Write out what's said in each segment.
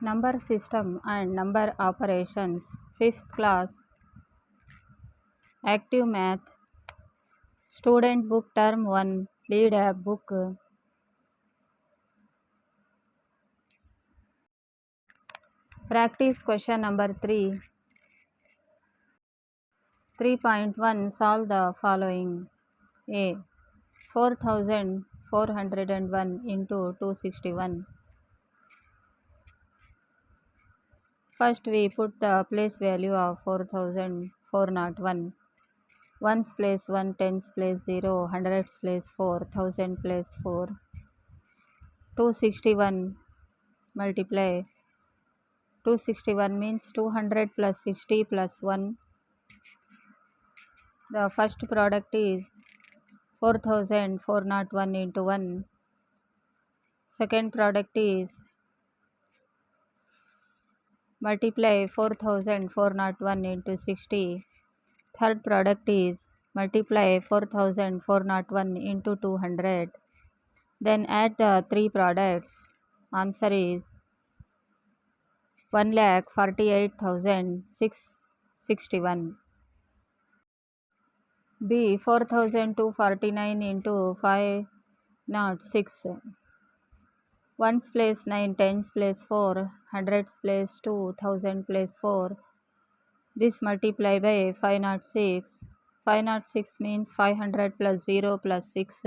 Number system and number operations. 5th class. Active math. Student book term 1. Lead app book. Practice question number 3. 3.1. Solve the following. A. 4401 into 261. First we put the place value of 4401. Ones place 1, tens place 0, hundreds place 4, 1000 place 4. 261 multiply. 261 means 200 plus 60 plus 1. The first product is 4401 into 1. Second product is multiply 4401 into 60. Third product is multiply 4401 into 200. Then add the three products. Answer is 1,48,661. B. 4,249 into 506. Ones place 9, tens place 4, hundreds place 2, 1000 place 4. This multiply by 506. 506 means 500 plus 0 plus 6.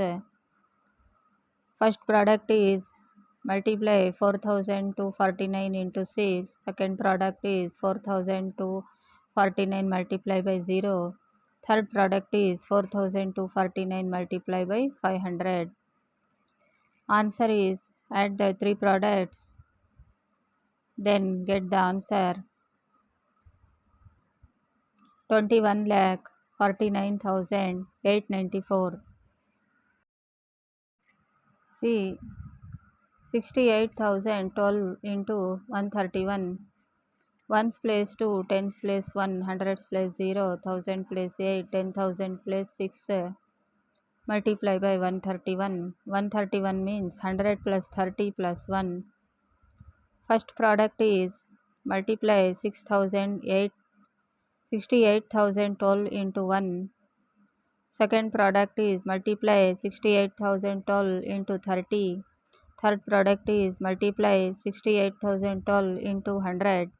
First product is multiply 4,249 into 6. Second product is 4,249 multiply by 0. Third product is 4,249 multiply by 500. Answer is add the three products. Then get the answer. 21,49,894. C. 68,012 into 131. Ones place 2, tens place 1, hundreds place 0, 1000 place 8, 10,000 place 6. Multiply by 131. 131 means 100 plus 30 plus 1. First product is multiply 68,012 into 1. Second product is multiply 68,012 into 30. Third product is multiply 68,012 into 100.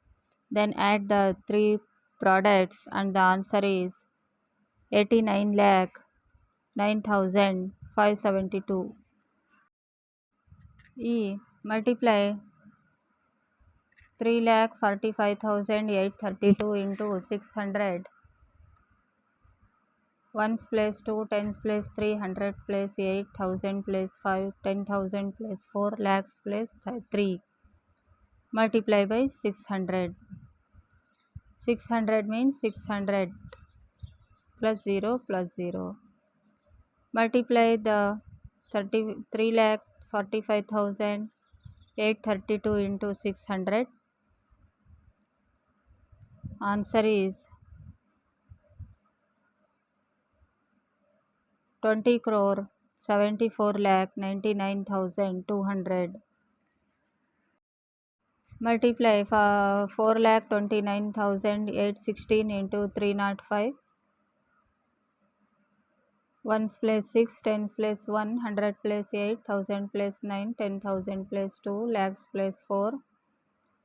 Then add the three products and the answer is 89,09,572. E. Multiply 3,45,832 into 600. Ones place 2, tens place 3, 100 place 8, 1000 place 5, 10,000 place 4, lakhs place 3. Multiply by 600. 600 means 600 plus 0 plus 0. Multiply the 3,45,832 into 600. Answer is 20 crore 74,99,200. Multiply 4,29,816 into 305. Ones place 6, tens place 1, 100 place 8, 1000 place 9, 10,000 place 2, lakhs place 4.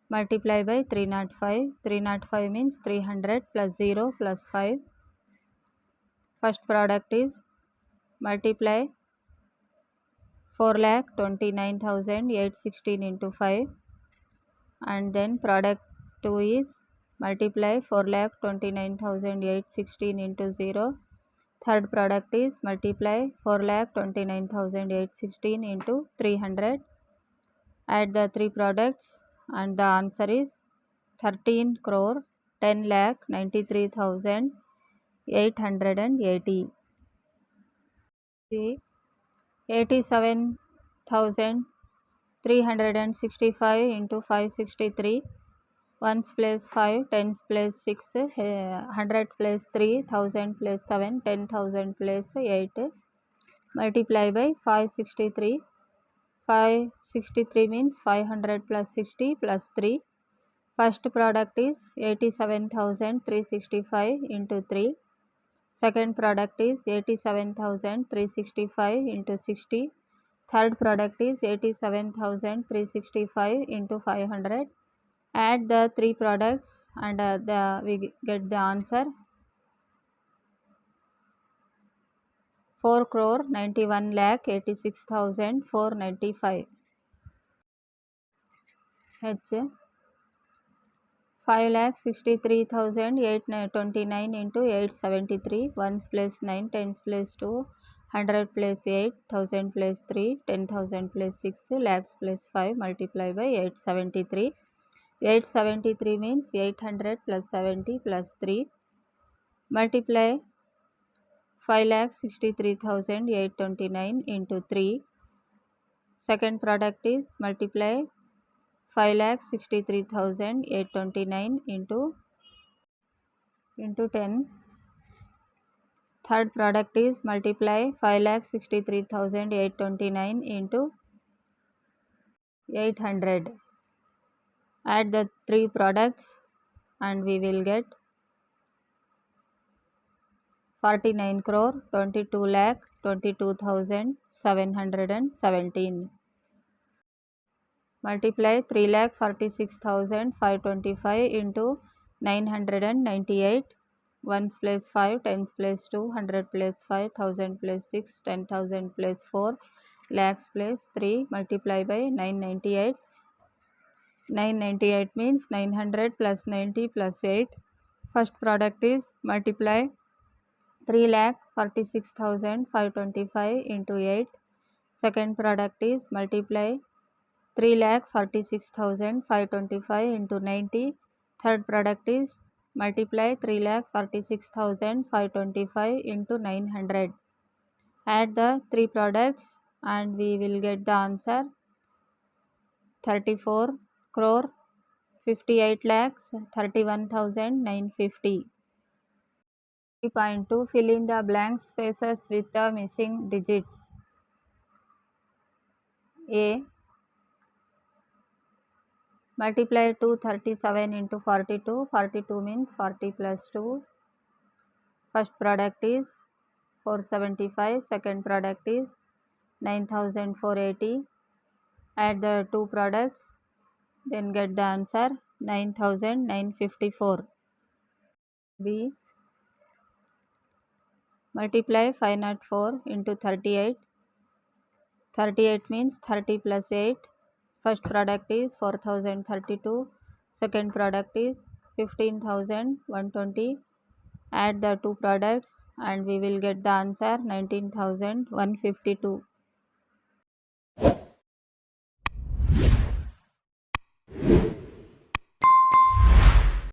Multiply by 305. 305 means 300 plus 0 plus 5. First product is multiply 4,29,816 into 5. And then product 2 is multiply 4,29,816 into 0. Third product is multiply 4,29,816 into 300. Add the three products and the answer is 13 crore 10,93,880. C. 87,365 into 563. Ones place 5, tens place 6, 100 place 3, 1000 place 7, 10,000 place 8. Multiply by 563. 563 means 500 plus 60 plus 3. First product is 87,365 into 3. Second product is 87,365 into 60. Third product is 87,365 into 500. Add the three products and we get the answer 4,91,86,495. H 5,63,829 into 873. 1s plus 9, 10s plus 2, 100 plus 8, 1000 plus 3, 10,000 plus 6, lakhs plus 5 multiply by 873. 873 means 800 plus 70 plus 3. Multiply 5,63,829 into 3. Second product is multiply 5,63,829 into 10. Third product is multiply 5,63,829 into 800. Add the three products and we will get 49 crore 22 lakh 22,717. Multiply 3,46,525 into 998. 1s plus 5, 10s plus 2, 100 plus 5, 1000 plus 6, 10,000 plus 4, lakhs plus 3 multiply by 998. 998 means 900 plus 90 plus 8. First product is multiply 3,46,525 into 8. Second product is multiply 3,46,525 into 90. Third product is multiply 3,46,525 into 900. Add the three products and we will get the answer 34 crore 58 lakhs 31,950. 3.2 Fill in the blank spaces with the missing digits. A. Multiply 237 into 42. 42 means 40 plus 2. First product is 475. Second product is 9,480. Add the two products, then get the answer 9,954. B. Multiply 504 into 38. 38 means 30 plus 8. First product is 4,032. Second product is 15,120. Add the two products and we will get the answer 19,152.